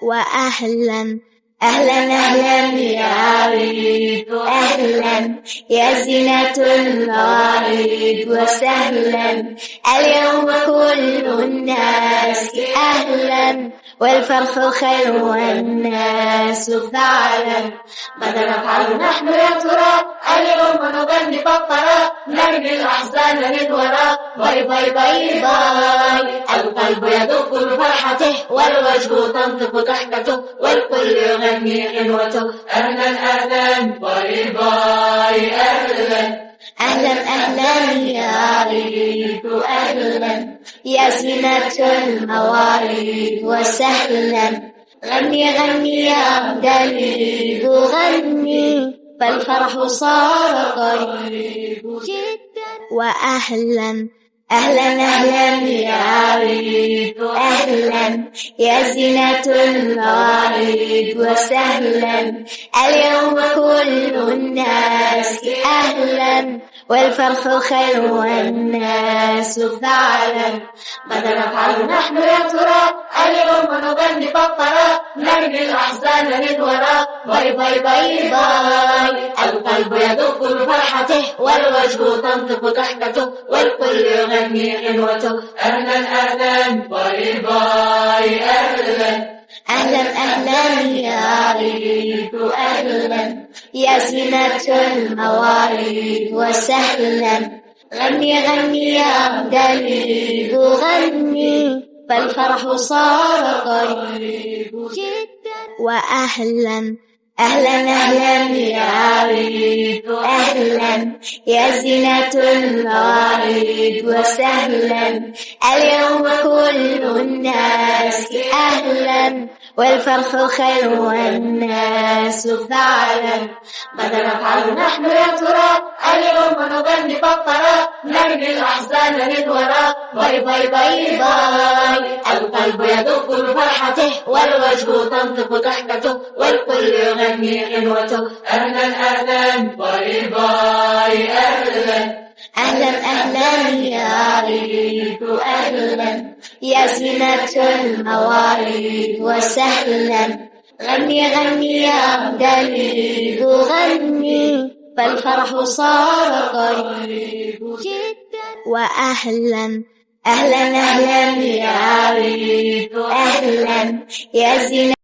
وأهلا أهلا أهلا يا عريق، أهلا يا زينة المواعيد، وسهلا اليوم كل الناس أهلا، والفرح خير والناس فعلا. ماذا نفعل نحن يا ترى؟ اليوم نغني فقرة نرمي الأحزان للوراء. باي باي باي باي، القلب يدق بفرحته والوجه تنطق ضحكته والكل يغني غنوته. أهلا أهلا باي باي أهلا. أهلا أهلا يا عريق، أهلا يا زينة المواعيد، وسهلا غني غني يا دليل غني، فالفرح صار قريب جدا. وأهلا أهلا أهلا يا عريق، أهلا يا زينة المواعيد، وسهلا اليوم كل الناس أهلا، والفرح خير والناس فعلا. ماذا نفعل نحن يا ترى؟ اليوم نغني فقرة نرمي الأحزان للوراء. باي باي باي باي، القلب يدق بفرحته والوجه تنطق ضحكته والكل يغني غنوته. أهلا أهلا باي باي أهلا. أهلا أهلا يا عريق، أهلا يا زينة المواعيد، وسهلا غني غني يا دليل غني، فالفرح صار قريب جدا. وأهلا أهلا أهلا يا عريق، أهلا يا زينة المواعيد، وسهلا اليوم كل الناس أهلا، والفرح خير والناس فعلا. ماذا نفعل نحن يا ترى؟ اليوم نغني فقرة نرمي الأحزان للوراء. باي باي باي باي، القلب يدق بفرحته والوجه تنطق ضحكته والكل يغني غنوته. أهلا أهلا باي باي أهلا. أهلا أهلا يا عريق، أهلا يا زينة المواعيد، وسهلا غني غني يا دليل غني، فالفرح صار قريب جدا. وأهلا أهلا أهلا يا عريق، أهلا يا زينة